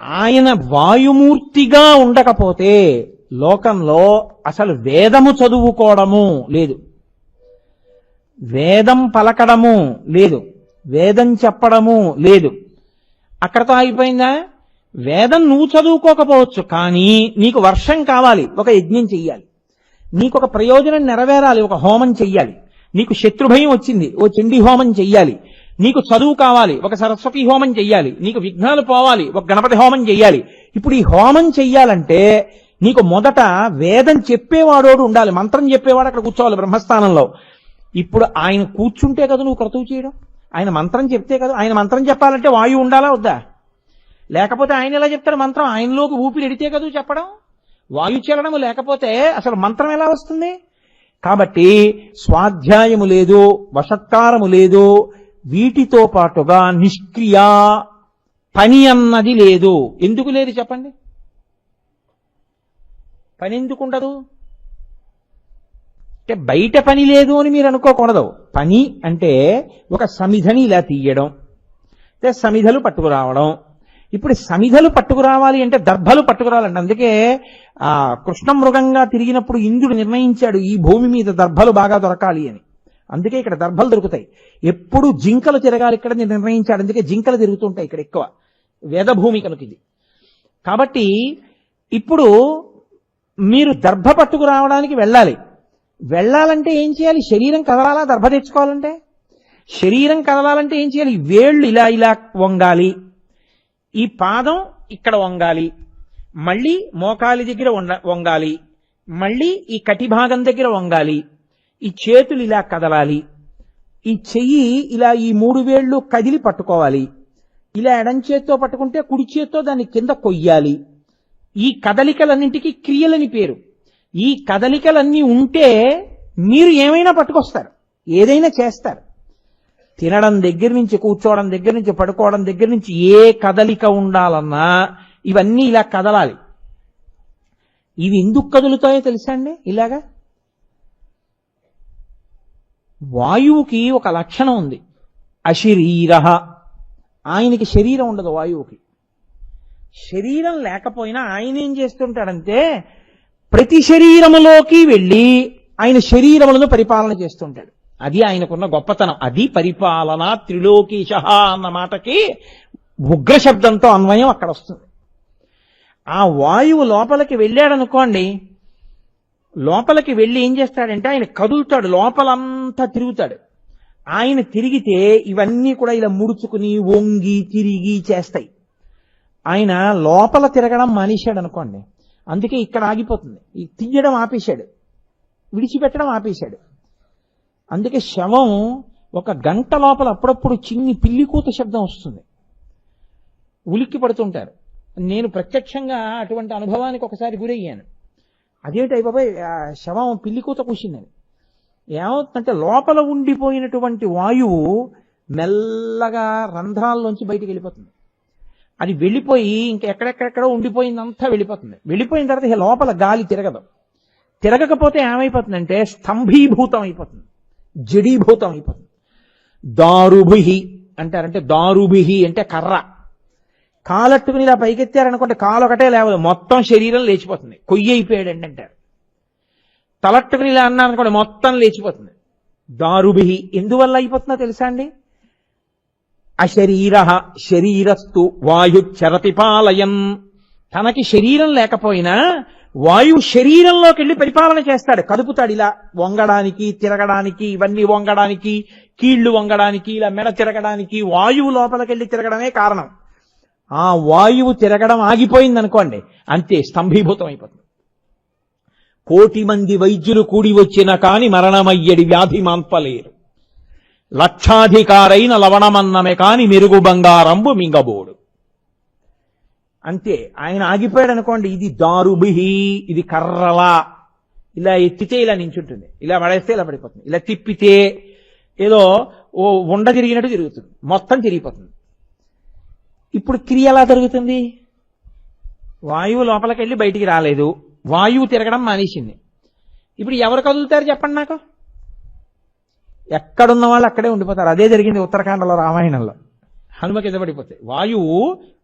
ఆయన వాయుమూర్తిగా ఉండకపోతే లోకంలో అసలు వేదము చదువుకోవడము లేదు, వేదం పలకడము లేదు, వేదం చెప్పడము లేదు. అక్కడతో అయిపోయిందా? వేదం నువ్వు చదువుకోకపోవచ్చు, కానీ నీకు వర్షం కావాలి, ఒక యజ్ఞం చెయ్యాలి. నీకు ఒక ప్రయోజనం నెరవేరాలి, ఒక హోమం చెయ్యాలి. నీకు శత్రుభయం వచ్చింది, ఓ చండీ హోమం చెయ్యాలి. నీకు చదువు కావాలి, ఒక సరస్వతి హోమం చెయ్యాలి. నీకు విఘ్నాలు పోవాలి, ఒక గణపతి హోమం చెయ్యాలి. ఇప్పుడు ఈ హోమం చెయ్యాలంటే నీకు మొదట వేదం చెప్పేవాడోడు ఉండాలి, మంత్రం చెప్పేవాడు అక్కడ కూర్చోవాలి బ్రహ్మస్థానంలో. ఇప్పుడు ఆయన కూర్చుంటే కదా నువ్వు క్రతువు చేయడం, ఆయన మంత్రం చెప్తే కదా. ఆయన మంత్రం చెప్పాలంటే వాయువు ఉండాలా వద్దా? లేకపోతే ఆయన ఎలా చెప్తాడు మంత్రం? ఆయనలోకి ఊపిరి ఎడితే కదా చెప్పడం. వాయు చలనము లేకపోతే అసలు మంత్రం ఎలా వస్తుంది? కాబట్టి స్వాధ్యాయము లేదు, వషత్కారము లేదు, వీటితో పాటుగా నిష్క్రియ పని అన్నది లేదు. ఎందుకు లేదు చెప్పండి? పని ఎందుకు ఉండదు అంటే బయట పని లేదు అని మీరు అనుకోకూడదు. పని అంటే ఒక సమిధని ఇలా తీయడం, సమిధలు పట్టుకురావడం. ఇప్పుడు సమిధలు పట్టుకురావాలి అంటే దర్భలు పట్టుకురావాలండి. అందుకే కృష్ణ మృగంగా తిరిగినప్పుడు ఇంద్రుడు నిర్ణయించాడు ఈ భూమి మీద దర్భలు బాగా దొరకాలి అని. అందుకే ఇక్కడ దర్భలు దొరుకుతాయి. ఎప్పుడు జింకలు తిరగాలి ఇక్కడ నిర్ణయించాడు. అందుకే జింకలు తిరుగుతుంటాయి ఇక్కడ ఎక్కువ, వేదభూమి కనుక ఇది. కాబట్టి ఇప్పుడు మీరు దర్భ పట్టుకురావడానికి వెళ్ళాలంటే ఏం చేయాలి? శరీరం కదలాలా? దర్భ తెచ్చుకోవాలంటే శరీరం కదలాలంటే ఏం చేయాలి? వేళ్ళు ఇలా ఇలా వంగాలి, ఈ పాదం ఇక్కడ వంగాలి, మళ్ళీ మోకాలి దగ్గర వంగాలి, మళ్ళీ ఈ కటి భాగం దగ్గర వంగాలి, ఈ చేతులు ఇలా కదలాలి, ఈ చెయ్యి ఇలా ఈ 3 వేళ్ళు కదిలి పట్టుకోవాలి. ఇలా ఎడం చేత్తో పట్టుకుంటే కుడి చేత్తో దాన్ని కింద కొయ్యాలి. ఈ కదలికలన్నింటికి క్రియలని పేరు. ఈ కదలికలన్నీ ఉంటే మీరు ఏమైనా పట్టుకొస్తారు, ఏదైనా చేస్తారు. తినడం దగ్గర నుంచి, కూర్చోవడం దగ్గర నుంచి, పడుకోవడం దగ్గర నుంచి ఏ కదలిక ఉండాలన్నా ఇవన్నీ ఇలా కదలాలి. ఇవి ఎందుకు కదులుతాయో తెలుసా అండి? ఇలాగా వాయువుకి ఒక లక్షణం ఉంది, అశరీర. ఆయనకి శరీరం ఉండదు వాయువుకి. శరీరం లేకపోయినా ఆయన ఏం చేస్తుంటాడంటే ప్రతి శరీరములోకి వెళ్ళి ఆయన శరీరములను పరిపాలన చేస్తుంటాడు. అది ఆయనకున్న గొప్పతనం. అది పరిపాలన. త్రిలోకీశ అన్న మాటకి ఉగ్ర శబ్దంతో అన్వయం అక్కడ వస్తుంది. ఆ వాయువు లోపలికి వెళ్ళాడనుకోండి, లోపలికి వెళ్ళి ఏం చేస్తాడంటే ఆయన కదులుతాడు, లోపలంతా తిరుగుతాడు. ఆయన తిరిగితే ఇవన్నీ కూడా ఇలా ముడుచుకుని వంగి తిరిగి చేస్తాయి. ఆయన లోపల తిరగడం మానేశాడు అనుకోండి, అందుకే ఇక్కడ ఆగిపోతుంది. ఈ తీయడం ఆపేశాడు, విడిచిపెట్టడం ఆపేశాడు. అందుకే శవం 1 గంట లోపల అప్పుడప్పుడు చిన్ని పిల్లికూత శబ్దం వస్తుంది, ఉలిక్కి పడుతుంటారు. నేను ప్రత్యక్షంగా అటువంటి అనుభవానికి ఒకసారి గురయ్యాను. అదేంటి బాబాయ్ శవం పిల్లికూత కూసిందని. ఏమవుతుందంటే లోపల ఉండిపోయినటువంటి వాయువు మెల్లగా రంధ్రాల్లోంచి బయటికి వెళ్ళిపోతుంది. అది వెళ్ళిపోయి ఇంకా ఎక్కడెక్కడెక్కడో ఉండిపోయిందంతా వెళ్ళిపోతుంది. వెళ్ళిపోయిన తర్వాత లోపల గాలి తిరగదు. తిరగకపోతే ఏమైపోతుందంటే స్తంభీభూతం అయిపోతుంది, జడీభూతం అయిపోతుంది. దారుభిహి అంటారంటే, దారుభిహి అంటే కర్ర. కాలట్టుకుని ఇలా పైకెత్తారనుకోండి, కాలు ఒకటే లేవదు, మొత్తం శరీరం లేచిపోతుంది. కొయ్యి అయిపోయాడండి అంటారు. తలట్టుకుని ఇలా అన్నారనుకోండి, మొత్తం లేచిపోతుంది. దారుభిహి ఎందువల్ల అయిపోతుందో తెలుసా అండి? అశరీర శరీరస్తు వాయు చరతిపాలయం. తనకి శరీరం లేకపోయినా వాయువు శరీరంలోకి వెళ్ళి పరిపాలన చేస్తాడు, కదుపుతాడు. ఇలా వంగడానికి, తిరగడానికి, ఇవన్నీ వంగడానికి, కీళ్లు వంగడానికి, ఇలా మెడ తిరగడానికి వాయువు లోపలికి వెళ్ళి తిరగడమే కారణం. ఆ వాయువు తిరగడం ఆగిపోయిందనుకోండి, అంతే స్తంభీభూతం అయిపోతుంది. 1,000,000 మంది వైద్యులు కూడి వచ్చిన కాని మరణమయ్యడి వ్యాధి మాన్పలేరు. లక్షాధికారైన లవణమన్నమే కాని మెరుగు బంగారంబు మింగబోడు. అంతే, ఆయన ఆగిపోయాడు అనుకోండి. ఇది దారుభిహి, ఇది కర్రలా. ఇలా ఎత్తితే ఇలా నించుంటుంది, ఇలా పడేస్తే ఇలా పడిపోతుంది, ఇలా తిప్పితే ఏదో ఓ ఉండ తిరిగినట్టు తిరుగుతుంది, మొత్తం తిరిగిపోతుంది. ఇప్పుడు క్రియ ఎలా జరుగుతుంది? వాయువు లోపలికి వెళ్ళి బయటికి రాలేదు, వాయువు తిరగడం మానేసింది. ఇప్పుడు ఎవరు కదులుతారు చెప్పండి నాకు? ఎక్కడున్న వాళ్ళు అక్కడే ఉండిపోతారు. అదే జరిగింది ఉత్తరాఖండలో రామాయణంలో. హనుమ కింద పడిపోతాయి. వాయువు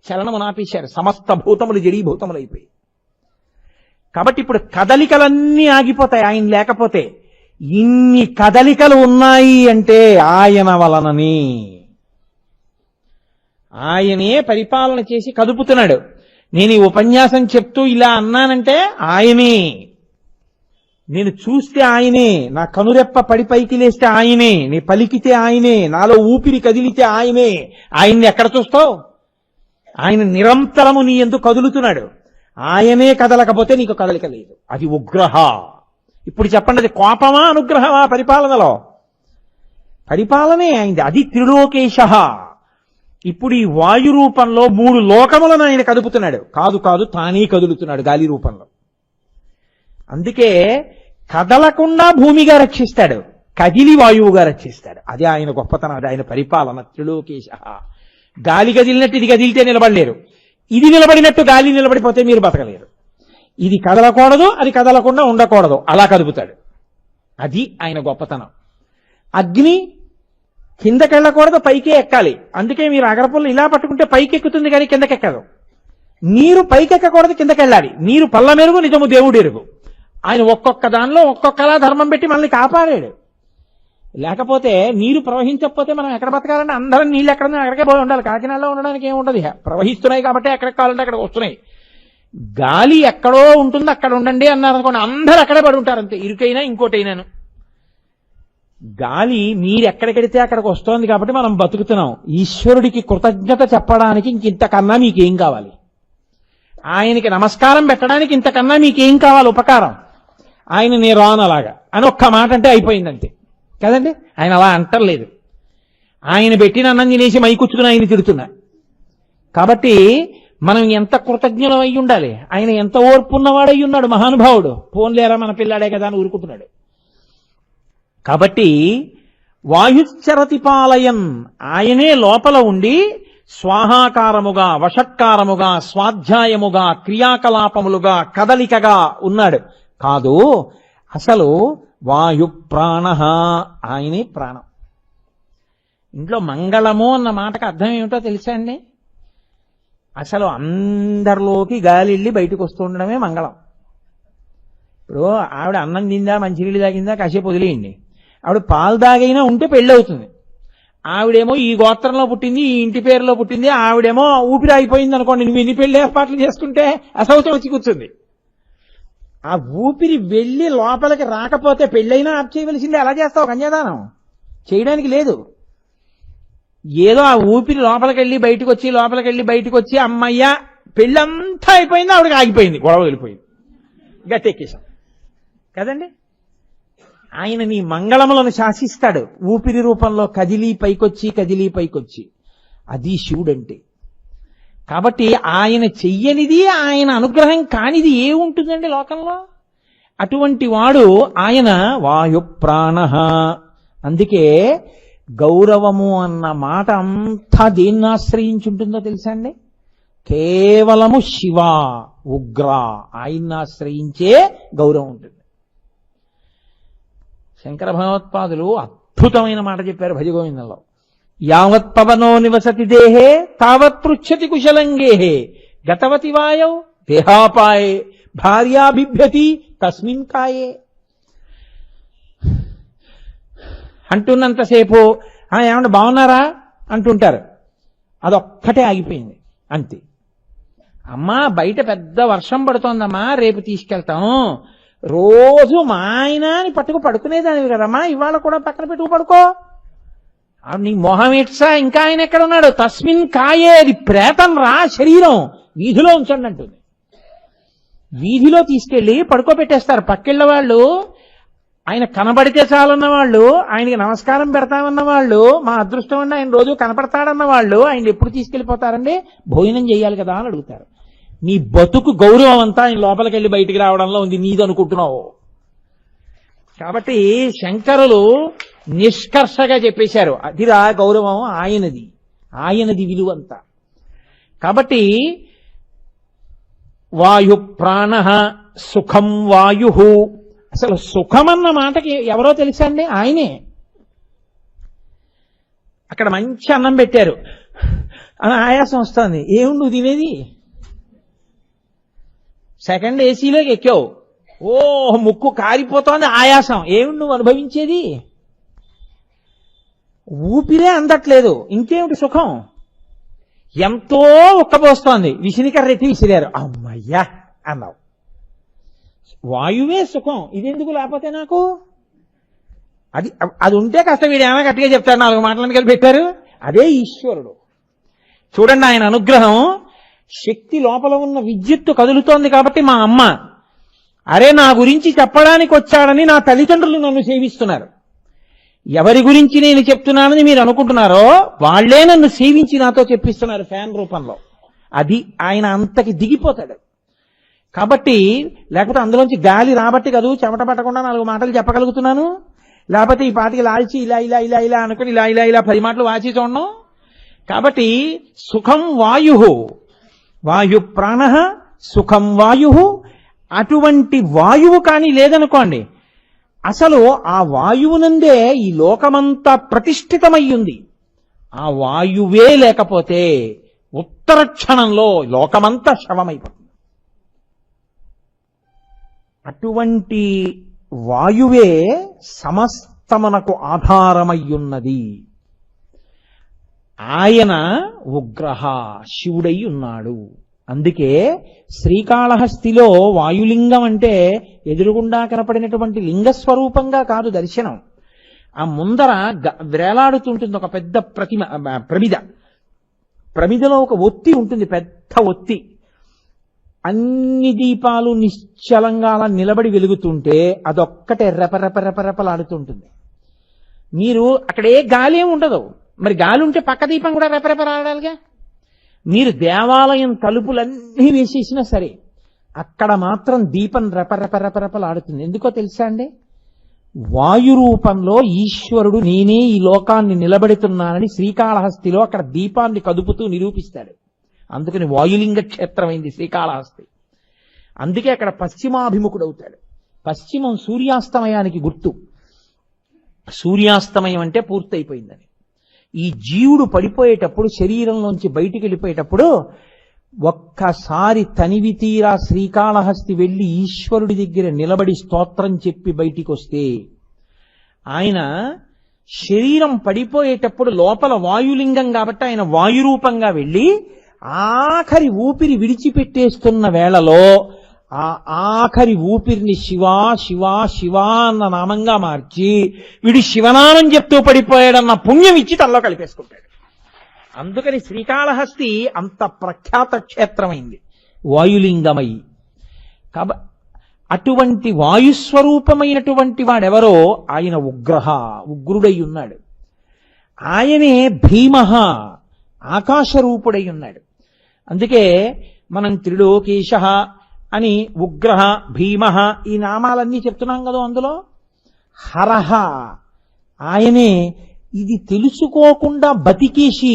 చలనము నాపేశారు, సమస్త భూతములు జడీభూతములు అయిపోయి. కాబట్టి ఇప్పుడు కదలికలన్నీ ఆగిపోతాయి ఆయన లేకపోతే. ఇన్ని కదలికలు ఉన్నాయి అంటే ఆయన వలనని. ఆయనే పరిపాలన చేసి కదుపుతున్నాడు. నేను ఈ ఉపన్యాసం చెప్తూ ఇలా అన్నానంటే ఆయనే, నేను చూస్తే ఆయనే, నా కనురెప్ప పడి పైకి లేస్తే ఆయనే, నీ పలికితే ఆయనే, నాలో ఊపిరి కదిలితే ఆయనే. ఆయన్ని ఎక్కడ చూస్తావు? ఆయన నిరంతరము నీ ఎందుకు కదులుతున్నాడు. ఆయనే కదలకపోతే నీకు కదలిక లేదు. అది ఉగ్రహ. ఇప్పుడు చెప్పండి, అది కోపమా అనుగ్రహమా? పరిపాలనలో పరిపాలనే అయింది. అది త్రిలోకేశ. ఇప్పుడు ఈ వాయు రూపంలో 3 లోకములను ఆయన కదుపుతున్నాడు. కాదు తానే కదులుతున్నాడు గాలి రూపంలో. అందుకే కదలకుండా భూమిగా రక్షిస్తాడు, కదిలి వాయువుగా రక్షిస్తాడు. అది ఆయన గొప్పతనం, అది ఆయన పరిపాలన. త్రిలోకేశ. గాలి కదిలినట్టు ఇది కదిలితే నిలబడలేరు, ఇది నిలబడినట్టు గాలి నిలబడిపోతే మీరు బతకలేరు. ఇది కదలకూడదు, అది కదలకుండా ఉండకూడదు, అలా కదుపుతాడు. అది ఆయన గొప్పతనం. అగ్ని కిందకెళ్ళకూడదు, పైకే ఎక్కాలి. అందుకే మీరు అగరపుల్లు ఇలా పట్టుకుంటే పైకి ఎక్కుతుంది కానీ కిందకెక్కదు. నీరు పైకెక్కకూడదు, కిందకెళ్ళాలి. నీరు పల్ల మెరుగు, నిజము దేవుడు ఎరుగు. ఆయన ఒక్కొక్క దానిలో ఒక్కొక్కలా ధర్మం పెట్టి మనల్ని కాపాడాడు. లేకపోతే నీరు ప్రవహించకపోతే మనం ఎక్కడ బతకాలంటే అందరం నీళ్ళు ఎక్కడన్నా అక్కడికే పోయి ఉండాలి. కాకినాడలో ఉండడానికి ఏముండదు, ప్రవహిస్తున్నాయి కాబట్టి ఎక్కడికి కావాలంటే అక్కడికి వస్తున్నాయి. గాలి ఎక్కడో ఉంటుంది, అక్కడ ఉండండి అన్నారు అనుకోండి, అందరూ అక్కడే పడి ఉంటారు అంతే, ఇరుకైనా ఇంకోటైనాను. గాలి మీరు ఎక్కడికెడితే అక్కడికి వస్తోంది కాబట్టి మనం బతుకుతున్నాం. ఈశ్వరుడికి కృతజ్ఞత చెప్పడానికి ఇంతకన్నా మీకేం కావాలి? ఆయనకి నమస్కారం పెట్టడానికి ఇంతకన్నా మీకేం కావాలి ఉపకారం? ఆయన నీ రాను అలాగా అని ఒక్క మాట అంటే అయిపోయిందంతే కదండి. ఆయన అలా అంటలేదు. ఆయన పెట్టిన అన్నం తినేసి మైకుచ్చుకుని ఆయన తిడుతున్నా. కాబట్టి మనం ఎంత కృతజ్ఞులం అయి ఉండాలి. ఆయన ఎంత ఓర్పున్నవాడై ఉన్నాడు మహానుభావుడు. పోన్లేరా మన పిల్లాడే కదా అని ఊరుకుంటున్నాడు. కాబట్టి వాయుశ్చరతిపాలయన్, ఆయనే లోపల ఉండి స్వాహాకారముగా, వషట్కారముగా, స్వాధ్యాయముగా, క్రియాకలాపములుగా, కదలికగా ఉన్నాడు. కాదు, అసలు వాయు ప్రాణ, ఆయనే ప్రాణం. ఇంట్లో మంగళము అన్న మాటకు అర్థం ఏమిటో తెలుసా అండి? అసలు అందరిలోకి గాలి వెళ్ళి బయటకు వస్తూ ఉండడమే మంగళం. ఇప్పుడు ఆవిడ అన్నం తిందా, మంచినీళ్ళు తాగిందా, కాసేపు వదిలేయండి. ఆవిడ పాలు తాగైనా ఉంటే పెళ్ళి అవుతుంది. ఆవిడేమో ఈ గోత్రంలో పుట్టింది, ఈ ఇంటి పేరులో పుట్టింది, ఆవిడేమో ఊపిరి అయిపోయింది అనుకోండి, నువ్వు ఎన్ని పెళ్లి ఏర్పాట్లు చేసుకుంటే అసౌతం వచ్చి కూర్చుంది. ఆ ఊపిరి వెళ్ళి లోపలికి రాకపోతే పెళ్ళైనా ఆప్ చేయవలసిందే. ఎలా చేస్తావు? కన్యాదానం చేయడానికి లేదు. ఏదో ఆ ఊపిరి లోపలికెళ్ళి బయటకు వచ్చి అమ్మయ్య పెళ్ళంతా అయిపోయింది, ఆవిడకి ఆగిపోయింది, గొడవ వెళ్ళిపోయింది, గట్టెక్కేశాం కదండి. ఆయన నీ మంగళములను శాసిస్తాడు ఊపిరి రూపంలో, కదిలి పైకొచ్చి. అది శివుడంటే. కాబట్టి ఆయన చెయ్యనిది, ఆయన అనుగ్రహం కానిది ఏముంటుందండి లోకంలో? అటువంటి వాడు ఆయన వాయు ప్రాణ. అందుకే గౌరవము అన్న మాట అంతా దేన్ని ఆశ్రయించుంటుందో తెలుసా అండి? కేవలము శివ, ఉగ్ర, ఆయన్ని ఆశ్రయించే గౌరవం ఉంటుంది. శంకర భగవత్పాదులు అద్భుతమైన మాట చెప్పారు భజగోవిందంలో. యావత్ పవనో నివసతి దేహే తావత్ పృచ్చతి కుశలంగేహే గతవతి వాయౌ దేహాపాయే భార్యాభిభ్యతి తస్మిన్ కాయే. అంటున్నంతసేపు ఏమంటే బాగున్నారా అంటుంటారు, అదొక్కటే ఆగిపోయింది అంతే. అమ్మా బయట పెద్ద వర్షం పడుతోందమ్మా, రేపు తీసుకెళ్తాం. రోజు మా ఆయన అని పడుకునేదానివి కదమ్మా, ఇవాళ కూడా పక్కన పెట్టుకు పడుకో. నీ మొహం ఇట్సా, ఇంకా ఆయన ఎక్కడ ఉన్నాడు? తస్మిన్ కాయే, అది ప్రేతం రా, శరీరం వీధిలో ఉంచండి అంటుంది. వీధిలో తీసుకెళ్లి పడుకోబెట్టేస్తారు. పక్కిళ్ళ వాళ్ళు, ఆయన కనబడితే చాలన్న వాళ్ళు, ఆయనకి నమస్కారం పెడతామన్న వాళ్ళు, మా అదృష్టం అండి ఆయన రోజు కనపడతాడన్న వాళ్ళు ఆయన ఎప్పుడు తీసుకెళ్లిపోతారండి? భోజనం చేయాలి కదా అని అడుగుతారు. నీ బతుకు గౌరవం అంతా ఆయన లోపలికి వెళ్ళి బయటికి రావడంలో ఉంది, నీది అనుకుంటున్నావు. కాబట్టి శంకరులు నిష్కర్షగా చెప్పేశారు, అదిరా గౌరవం ఆయనది విలువంతా. కాబట్టి వాయు ప్రాణ సుఖం వాయు. అసలు సుఖమన్న మాటకి ఎవరో తెలుసా అండి? ఆయనే. అక్కడ మంచి అన్నం పెట్టారు, అని ఆయాసం వస్తుంది. ఏమి నువ్వు తినేది? సెకండ్ ఏసీలోకి ఎక్కావు, ఓ ముక్కు కారిపోతోంది, ఆయాసం. ఏమి నువ్వు అనుభవించేది? ఊపిరే అందట్లేదు, ఇంకేమిటి సుఖం? ఎంతో ఉక్కబోస్తోంది, విసినికర్ర ఎత్తి విసిరారు, అమ్మయ్యా అన్నావు. వాయువే సుఖం, ఇదెందుకు లేకపోతే నాకు? అది ఉంటే కాస్త వీడు ఏమైనా గట్టిగా చెప్తారు, 4 మాటలను కలిపి పెట్టారు. అదే ఈశ్వరుడు. చూడండి, ఆయన అనుగ్రహం. శక్తి లోపల ఉన్న విద్యుత్తు కదులుతోంది కాబట్టి మా అమ్మ, అరే నా గురించి చెప్పడానికి వచ్చాడని నా తల్లిదండ్రులు నన్ను సేవిస్తున్నారు. ఎవరి గురించి నేను చెప్తున్నానని మీరు అనుకుంటున్నారో వాళ్లే నన్ను సేవించి నాతో చెప్పిస్తున్నారు ఫ్యాన్ రూపంలో. అది ఆయన అంతకి దిగిపోతాడు. కాబట్టి లేకపోతే అందులోంచి గాలి రాబట్టి కదూ చెమట పట్టకుండా 4 మాటలు చెప్పగలుగుతున్నాను. లేకపోతే ఈ పాటికి లాల్చి ఇలా ఇలా ఇలా ఇలా అనుకుని ఇలా ఇలా ఇలా 10 మాటలు వాచి చూడడం. కాబట్టి సుఖం వాయు, వాయు ప్రాణ, సుఖం వాయు. అటువంటి వాయువు కానీ లేదనుకోండి, అసలు ఆ వాయువునందే ఈ లోకమంతా ప్రతిష్ఠితమయ్యింది. ఆ వాయువే లేకపోతే ఉత్తర క్షణంలో లోకమంతా శవమైపోతుంది. అటువంటి వాయువే సమస్తమునకు ఆధారమయ్యున్నది. ఆయన ఉగ్రహ, శివుడై ఉన్నాడు. అందుకే శ్రీకాళహస్తిలో వాయులింగం అంటే ఎదురుగుండా కనపడినటువంటి లింగస్వరూపంగా కాదు దర్శనం. ఆ ముందర వేలాడుతుంటుంది ఒక పెద్ద ప్రమిదలో ఒక ఒత్తి ఉంటుంది, పెద్ద ఒత్తి. అన్ని దీపాలు నిశ్చలంగా అలా నిలబడి వెలుగుతుంటే అదొక్కటే రెపరెపరెపరెపలాడుతుంటుంది. మీరు అక్కడ ఏ గాలి ఏమి ఉండదు. మరి గాలి ఉంటే పక్క దీపం కూడా రెపరెపలాడాలిగా. మీరు దేవాలయం తలుపులన్నీ వేసేసినా సరే అక్కడ మాత్రం దీపం రెపరెపరెపరెపలాడుతుంది. ఎందుకో తెలుసా అండి? వాయు రూపంలో ఈశ్వరుడు నేనే ఈ లోకాన్ని నిలబెడుతున్నానని శ్రీకాళహస్తిలో అక్కడ దీపాన్ని కదుపుతూ నిరూపిస్తాడు. అందుకని వాయులింగ క్షేత్రమైంది శ్రీకాళహస్తి. అందుకే అక్కడ పశ్చిమాభిముఖుడవుతాడు. పశ్చిమం సూర్యాస్తమయానికి గుర్తు. సూర్యాస్తమయం అంటే పూర్తయిపోయిందని. ఈ జీవుడు పడిపోయేటప్పుడు, శరీరంలోంచి బయటికి వెళ్ళిపోయేటప్పుడు ఒక్కసారి తనివి తీరా శ్రీకాళహస్తి వెళ్లి ఈశ్వరుడి దగ్గర నిలబడి స్తోత్రం చెప్పి బయటికి వస్తే, ఆయన శరీరం పడిపోయేటప్పుడు లోపల వాయులింగం కాబట్టి ఆయన వాయురూపంగా వెళ్ళి ఆఖరి ఊపిరి విడిచిపెట్టేస్తున్న వేళలో ఆ ఆఖరి ఊపిరిని శివా శివా శివా అన్న నామంగా మార్చి వీడి శివనామం చెప్తూ పడిపోయాడన్న పుణ్యం ఇచ్చి తనలో కలిపేసుకుంటాడు. అందుకని శ్రీకాళహస్తి అంత ప్రఖ్యాత క్షేత్రమైంది వాయులింగమై. కాబట్టి అటువంటి వాయుస్వరూపమైనటువంటి వాడెవరో ఆయన ఉగ్రుడై ఉన్నాడు. ఆయనే భీమః, ఆకాశరూపుడై ఉన్నాడు. అందుకే మనం త్రిలోకేశ అని ఉగ్రహ, భీమః ఈ నామాలన్నీ చెప్తున్నాం కదా. అందులో హరహ ఆయనే. ఇది తెలుసుకోకుండా బతికేసి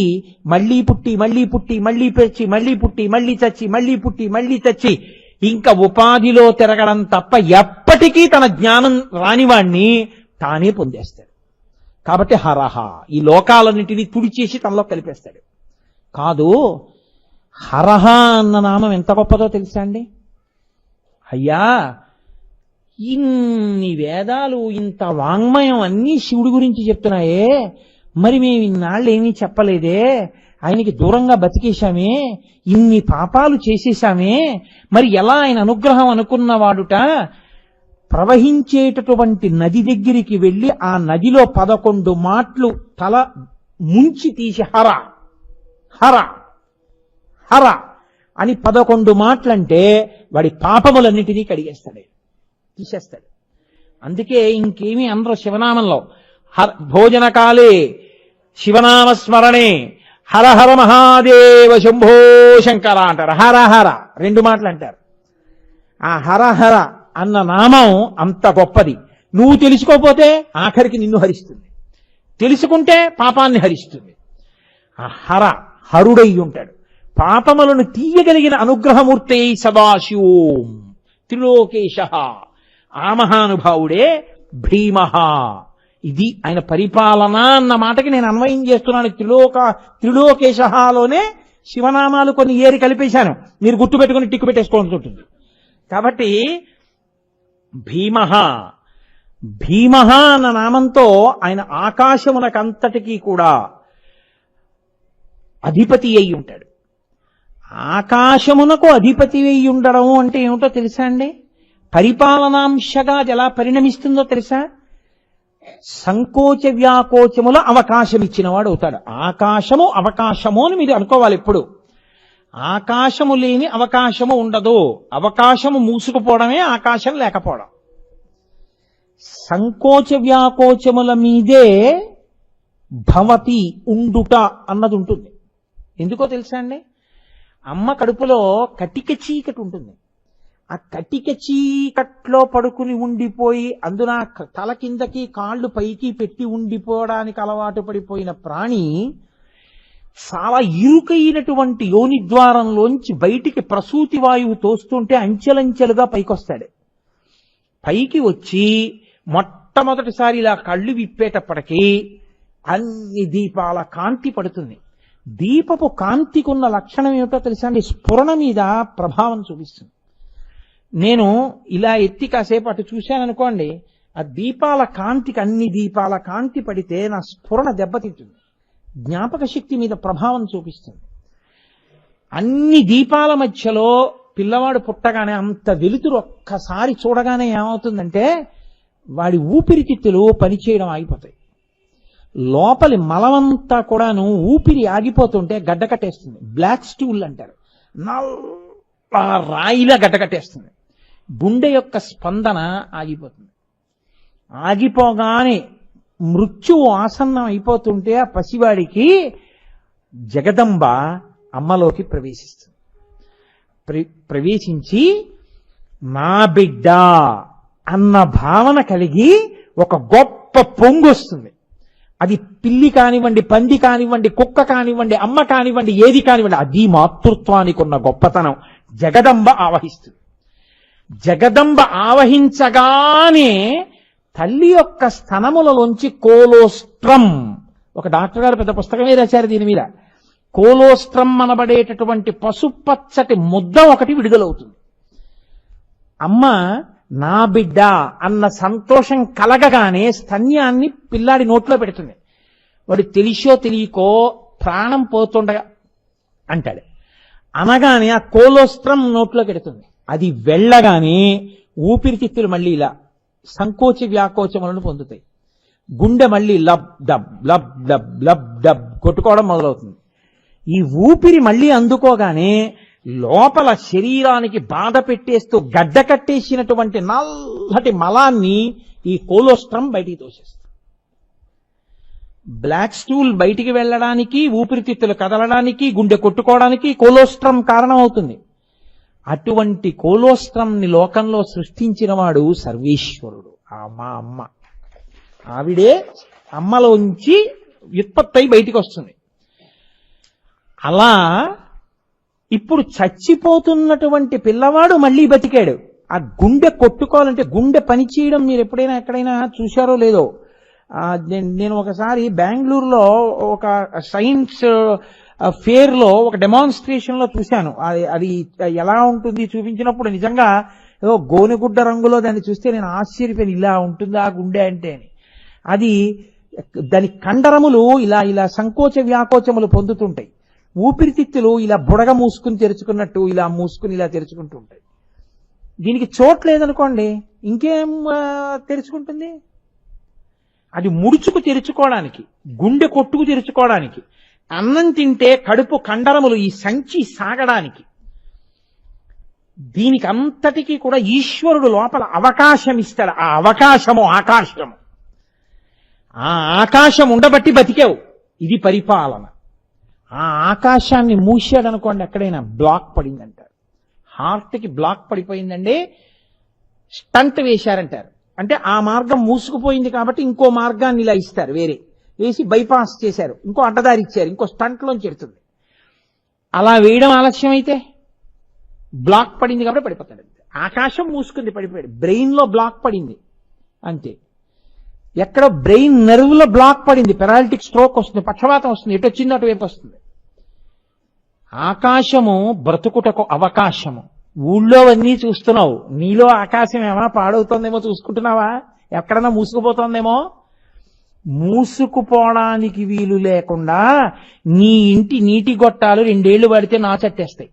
మళ్ళీ పుట్టి మళ్ళీ పుట్టి మళ్ళీ పెంచి మళ్ళీ పుట్టి మళ్ళీ చచ్చి మళ్ళీ పుట్టి మళ్ళీ చచ్చి ఇంకా ఉపాధిలో తిరగడం తప్ప ఎప్పటికీ తన జ్ఞానం రానివాణ్ణి తానే పొందేస్తాడు. కాబట్టి హరహ ఈ లోకాలన్నిటినీ తుడిచేసి తనలో కలిపేస్తాడు. కాదు, హరహ అన్న నామం ఎంత గొప్పదో తెలుసా అండి? అయ్యా, ఇన్ని వేదాలు, ఇంత వాంగ్మయం అన్నీ శివుడి గురించి చెప్తున్నాయే, మరి మేము ఇన్నాళ్ళు ఏమీ చెప్పలేదే, ఆయనకి దూరంగా బతికేశామే, ఇన్ని పాపాలు చేసేశామే, మరి ఎలా ఆయన అనుగ్రహం అనుకున్నవాడుట ప్రవహించేటటువంటి నది దగ్గరికి వెళ్ళి ఆ నదిలో 11 మాటలు తల ముంచి తీసి హర హర హర అని 11 మాటలంటే వాడి పాపములన్నిటినీ కడిగేస్తాడు, తీసేస్తాడు. అందుకే ఇంకేమీ అందరూ శివనామంలో భోజన కాలే శివనామస్మరణే హర హర మహాదేవ శంభో శంకర అంటారు. హర హర 2 మాటలు అంటారు. ఆ హర హర అన్న నామం అంత గొప్పది. నువ్వు తెలుసుకోపోతే ఆఖరికి నిన్ను హరిస్తుంది, తెలుసుకుంటే పాపాన్ని హరిస్తుంది. ఆ హరుడై ఉంటాడు. పాపములను తీయగలిగిన అనుగ్రహమూర్తి సదాశివోం త్రిలోకేశ. ఆ మహానుభావుడే భీమః. ఇది ఆయన పరిపాలన అన్న మాటకి నేను అన్వయం చేస్తున్నాను. త్రిలోకేశలోనే శివనామాలు కొన్ని ఏరి కలిపేశాను. మీరు గుర్తు పెట్టుకుని టిక్కు పెట్టేసుకోవాల్సి ఉంటుంది. కాబట్టి భీమ అన్న నామంతో ఆయన ఆకాశమునకంతటికీ కూడా అధిపతి అయి ఉంటాడు. ఆకాశమునకు అధిపతి అయి ఉండడం అంటే ఏమిటో తెలుసా అండి? పరిపాలనాంశగా అది ఎలా పరిణమిస్తుందో తెలుసా? సంకోచ వ్యాకోచముల అవకాశం ఇచ్చినవాడు అవుతాడు. ఆకాశము అవకాశము అని మీరు అనుకోవాలి. ఎప్పుడు ఆకాశము లేని అవకాశము ఉండదు. అవకాశము మూసుకుపోవడమే ఆకాశం లేకపోవడం. సంకోచ వ్యాకోచముల మీదే భవతి ఉండుట అన్నది ఉంటుంది. ఎందుకో తెలుసా అండి? అమ్మ కడుపులో కటిక చీకటి ఉంటుంది. ఆ కటిక చీకట్లో పడుకుని ఉండిపోయి అందున తల కిందకి కాళ్ళు పైకి పెట్టి ఉండిపోవడానికి అలవాటు పడిపోయిన ప్రాణి చాలా ఇరుకైనటువంటి యోని ద్వారంలోంచి బయటికి ప్రసూతి వాయువు తోస్తుంటే అంచెలంచెలుగా పైకొస్తాడు. పైకి వచ్చి మొట్టమొదటిసారి ఇలా కళ్ళు విప్పేటప్పటికీ అన్ని దీపాల కాంతి పడుతుంది. దీపపు కాంతికున్న లక్షణం ఏమిటో తెలుసా అండి? స్ఫురణ మీద ప్రభావం చూపిస్తుంది. నేను ఇలా ఎత్తి కాసేపు అటు చూశాననుకోండి, ఆ దీపాల కాంతికి అన్ని దీపాల కాంతి పడితే నా స్ఫురణ దెబ్బతింటుంది. జ్ఞాపక శక్తి మీద ప్రభావం చూపిస్తుంది. అన్ని దీపాల మధ్యలో పిల్లవాడు పుట్టగానే అంత వెలుతురు ఒక్కసారి చూడగానే ఏమవుతుందంటే వాడి ఊపిరితిత్తులు పనిచేయడం ఆగిపోతాయి. లోపలి మలమంతా కూడాను ఊపిరి ఆగిపోతుంటే గడ్డకట్టేస్తుంది. బ్లాక్ స్టూల్ అంటారు. నల్ల రాయిలా గడ్డకట్టేస్తుంది. గుండె యొక్క స్పందన ఆగిపోతుంది. ఆగిపోగానే మృత్యువు ఆసన్నం అయిపోతుంటే ఆ పసివాడికి జగదంబ అమ్మలోకి ప్రవేశిస్తుంది. ప్రవేశించి నా బిడ్డ అన్న భావన కలిగి ఒక గొప్ప పొంగు వస్తుంది. అది పిల్లి కానివ్వండి, పంది కానివ్వండి, కుక్క కానివ్వండి, అమ్మ కానివ్వండి, ఏది కానివ్వండి, అది మాతృత్వానికి ఉన్న గొప్పతనం. జగదంబ ఆవహిస్తుంది. జగదంబ ఆవహించగానే తల్లి యొక్క స్తనములలోంచి కోలోస్ట్రం, ఒక డాక్టర్ గారు పెద్ద పుస్తకమే రాశారు దీని మీద, కోలోస్ట్రం అనబడేటటువంటి పసుపచ్చటి ముద్ద ఒకటి విడుదలవుతుంది. అమ్మ నా బిడ్డ అన్న సంతోషం కలగగానే స్తన్యాన్ని పిల్లాడి నోట్లో పెడుతుంది. వాడు తెలిసో తెలియకో ప్రాణం పోతుండగా అంటాడు. అనగానే ఆ కోలోస్ట్రం నోట్లో పెడుతుంది. అది వెళ్ళగానే ఊపిరితిత్తులు మళ్ళీ ఇలా సంకోచ వ్యాకోచములను పొందుతాయి. గుండె మళ్ళీ lub dub lub dub lub dub కొట్టుకోవడం మొదలవుతుంది. ఈ ఊపిరి మళ్ళీ అందుకోగానే లోపల శరీరానికి బాధ పెట్టేస్తూ గడ్డ కట్టేసినటువంటి నల్లటి మలాన్ని ఈ కోలోస్ట్రం బయటికి తోసేస్తుంది. బ్లాక్ స్టూల్ బయటికి వెళ్ళడానికి, ఊపిరితిత్తులు కదలడానికి, గుండె కొట్టుకోవడానికి కోలోస్ట్రం కారణం అవుతుంది. అటువంటి కోలోస్ట్రంని లోకంలో సృష్టించిన వాడు సర్వేశ్వరుడు. మా అమ్మ, ఆవిడే అమ్మలోంచి వ్యుత్పత్తి బయటికి వస్తుంది. అలా ఇప్పుడు చచ్చిపోతున్నటువంటి పిల్లవాడు మళ్ళీ బతికాడు. ఆ గుండె కొట్టుకోవాలంటే గుండె పనిచేయడం మీరు ఎప్పుడైనా ఎక్కడైనా చూశారో లేదో, నేను ఒకసారి బెంగళూరులో ఒక సైన్స్ ఫేర్ లో ఒక డెమాన్స్ట్రేషన్ లో చూశాను. అది ఎలా ఉంటుంది చూపించినప్పుడు నిజంగా ఏదో గోనెగుడ్డ రంగులో దాన్ని చూస్తే నేను ఆశ్చర్యపోయాను, ఇలా ఉంటుందా ఆ గుండె అంటే అని. అది దాని కండరములు ఇలా ఇలా సంకోచ వ్యాకోచములు పొందుతుంటాయి. ఊపిరితిత్తులు ఇలా బుడగ మూసుకుని తెరుచుకున్నట్టు ఇలా మూసుకుని ఇలా తెరుచుకుంటూ ఉంటాయి. దీనికి చోటు లేదనుకోండి ఇంకేం తెరుచుకుంటుంది? అది ముడుచుకు తెరుచుకోవడానికి, గుండె కొట్టుకు తెరుచుకోవడానికి, అన్నం తింటే కడుపు కండరములు ఈ సంచి సాగడానికి, దీనికి అంతటికీ కూడా ఈశ్వరుడు లోపల అవకాశం ఇస్తాడు. ఆ అవకాశము ఆకాశము. ఆ ఆకాశం ఉండబట్టి బతికావు. ఇది పరిపాలన. ఆ ఆకాశాన్ని మూసాడనుకోండి, ఎక్కడైనా బ్లాక్ పడిందంటారు. హార్ట్కి బ్లాక్ పడిపోయిందండి, స్టంట్ వేశారంటారు. అంటే ఆ మార్గం మూసుకుపోయింది కాబట్టి ఇంకో మార్గాన్ని ఇలా ఇస్తారు, వేరే వేసి బైపాస్ చేశారు, ఇంకో అడ్డదారి ఇచ్చారు, ఇంకో స్టంట్లోంచి ఎడుతుంది. అలా వేయడం ఆలస్యం అయితే బ్లాక్ పడింది కాబట్టి పడిపోతాడు. ఆకాశం మూసుకుంది, పడిపోయాడు. బ్రెయిన్లో బ్లాక్ పడింది అంతే. ఎక్కడ బ్రెయిన్ నెర్వ్లో బ్లాక్ పడింది, పెరాలిటిక్ స్ట్రోక్ వస్తుంది, పక్షవాతం వస్తుంది, ఎటు వచ్చిందో అటువైపు వస్తుంది. ఆకాశము బ్రతుకుటకు అవకాశము. ఊళ్ళో అన్నీ చూస్తున్నావు, నీలో ఆకాశం ఏమైనా పాడవుతోందేమో చూసుకుంటున్నావా? ఎక్కడన్నా మూసుకుపోతోందేమో? మూసుకుపోవడానికి వీలు లేకుండా నీ ఇంటి నీటి గొట్టాలు 2 ఏళ్లు పడితే నాచట్టేస్తాయి.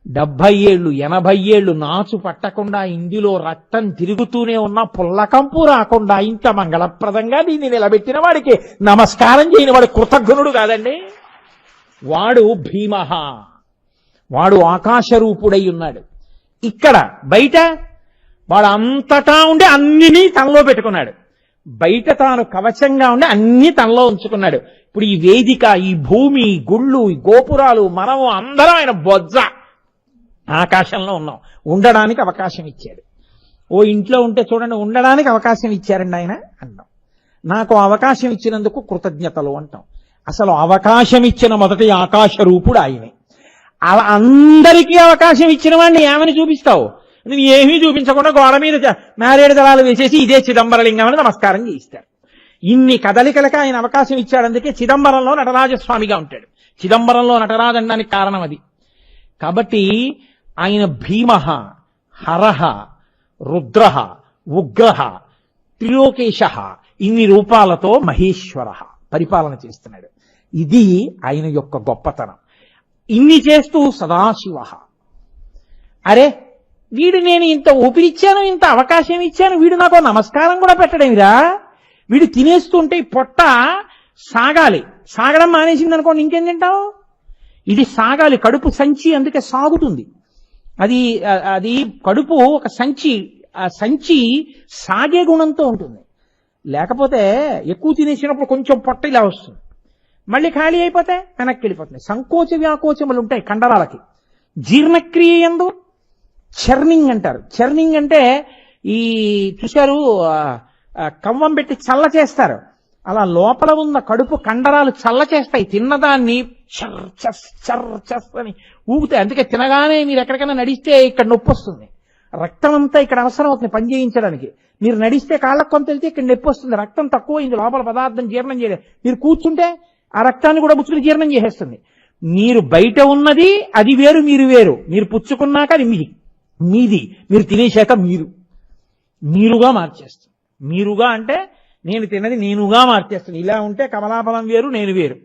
70 ఏళ్ళు 80 ఏళ్ళు నాచు పట్టకుండా ఇందులో రక్తం తిరుగుతూనే ఉన్న పుల్లకంపు రాకుండా ఇంత మంగళప్రదంగా దీన్ని నిలబెట్టిన వాడికి నమస్కారం చేయని వాడు కృతజ్ఞుడు కాదండి. వాడు భీమః, వాడు ఆకాశరూపుడై ఉన్నాడు. ఇక్కడ బయట వాడు అంతటా ఉండి అన్నినీ తనలో పెట్టుకున్నాడు. బయట తాను కవచంగా ఉండి అన్ని తనలో ఉంచుకున్నాడు. ఇప్పుడు ఈ వేదిక, ఈ భూమి, ఈ గుళ్ళు, ఈ గోపురాలు, మనము అందరం ఆయన బొజ్జ ఆకాశంలో ఉన్నాం. ఉండడానికి అవకాశం ఇచ్చాడు. ఓ ఇంట్లో ఉంటే చూడండి, ఉండడానికి అవకాశం ఇచ్చారండి ఆయన అన్నాం. నాకు అవకాశం ఇచ్చినందుకు కృతజ్ఞతలు అంటాం. అసలు అవకాశం ఇచ్చిన మొదటి ఆకాశ రూపుడు ఆయనే. అలా అందరికీ అవకాశం ఇచ్చిన వాడిని ఏమని చూపిస్తావు? నువ్వు ఏమీ చూపించకుండా గోడ మీద మారేడు దళాలు వేసేసి ఇదే చిదంబరలింగం అని నమస్కారం చేయిస్తారు. ఇన్ని కదలికలకి ఆయన అవకాశం ఇచ్చాడు. అందుకే చిదంబరంలో నటరాజస్వామిగా ఉంటాడు. చిదంబరంలో నటరాజు అనడానికి కారణం అది. కాబట్టి ఆయన భీమః, హరః, రుద్రః, ఉగ్రః, త్రిలోకేశః, ఇన్ని రూపాలతో మహేశ్వరః పరిపాలన చేస్తున్నాడు. ఇది ఆయన యొక్క గొప్పతనం. ఇన్ని చేస్తూ సదాశివః. అరే వీడు నేను ఇంత ఊపిరిచ్చాను, ఇంత అవకాశం ఇచ్చాను, వీడు నాకు నమస్కారం కూడా పెట్టడేమిరా? వీడు తినేస్తుంటే పొట్ట సాగాలి, సాగడం మానేసింది అనుకోండి ఇంకేం తింటావు? ఇది సాగాలి, కడుపు సంచి, అందుకే సాగుతుంది. అది కడుపు ఒక సంచి, ఆ సంచి సాగే గుణంతో ఉంటుంది. లేకపోతే ఎక్కువ తినేసినప్పుడు కొంచెం పొట్ట ఇలా వస్తుంది, మళ్ళీ ఖాళీ అయిపోతే వెనక్కి వెళ్ళిపోతుంది. సంకోచ వ్యాకోచములు ఉంటాయి కండరాలకి. జీర్ణక్రియ యందు చర్నింగ్ అంటారు. చర్నింగ్ అంటే ఈ చూశారు కవ్వం పెట్టి చల్ల చేస్తారు, అలా లోపల ఉన్న కడుపు కండరాలు చల్ల చేస్తాయి. తిన్నదాన్ని చర్ చస్ చర్ చస్ అని ఊగుతాయి. అందుకే తినగానే మీరు ఎక్కడికైనా నడిస్తే ఇక్కడ నొప్పి వస్తుంది. రక్తం అంతా ఇక్కడ అవసరం అవుతుంది పని చేయించడానికి. మీరు నడిస్తే కాళ్ళకు కొంత వెళ్తే ఇక్కడ నొప్పి వస్తుంది, రక్తం తక్కువైంది, లోపల పదార్థం జీర్ణం చేయలేదు. మీరు కూర్చుంటే ఆ రక్తాన్ని కూడా ముచ్చుకుని జీర్ణం చేసేస్తుంది. మీరు బయట ఉన్నది అది వేరు, మీరు వేరు. మీరు పుచ్చుకున్నాక అది మీది, మీరు తినేశాక మీరుగా మార్చేస్తుంది. మీరుగా అంటే నేను తిన్నది నేనుగా మార్చేస్తాను. ఇలా ఉంటే కమలాఫలం వేరు, నేను వేరు.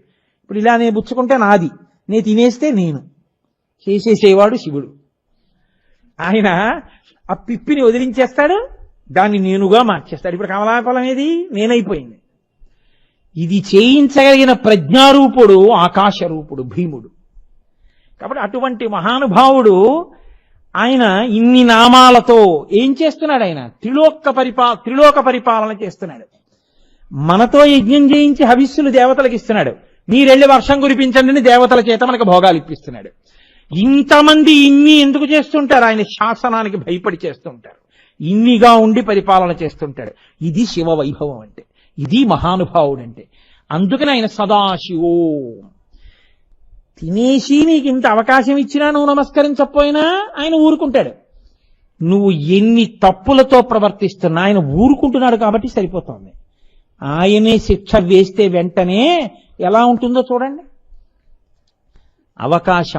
ఇప్పుడు ఇలా నేను పుచ్చుకుంటే నాది, నేను తినేస్తే నేను. చేసేసేవాడు శివుడు. ఆయన ఆ పిప్పిని వదిలించేస్తాడు, దాన్ని నేనుగా మార్చేస్తాడు. ఇప్పుడు కమలాఫలం ఏది? నేనైపోయింది. ఇది చేయించగలిగిన ప్రజ్ఞారూపుడు ఆకాశరూపుడు భీముడు. కాబట్టి అటువంటి మహానుభావుడు ఆయన ఇన్ని నామాలతో ఏం చేస్తున్నాడు? ఆయన త్రిలోక పరిపాలన చేస్తున్నాడు. మనతో యజ్ఞం చేయించి హవిస్సులు దేవతలకు ఇస్తున్నాడు. మీరెళ్ళి వర్షం కురిపించండి దేవతల చేత మనకు భోగాలు ఇప్పిస్తున్నాడు. ఇంతమంది ఇన్ని ఎందుకు చేస్తుంటారు? ఆయన శాసనానికి భయపడి చేస్తుంటారు. ఇన్నిగా ఉండి పరిపాలన చేస్తుంటాడు. ఇది శివ వైభవం అంటే, ఇది మహానుభావుడు అంటే. అందుకని ఆయన సదాశివో. తినేసి నీకు ఇంత అవకాశం ఇచ్చినా నువ్వు నమస్కరించకపోయినా ఆయన ఊరుకుంటాడు. నువ్వు ఎన్ని తప్పులతో ప్రవర్తిస్తున్నా ఆయన ఊరుకుంటున్నాడు కాబట్టి సరిపోతుంది. ఆయనే శిక్ష వేస్తే వెంటనే ఎలా ఉంటుందో చూడండి. అవకాశం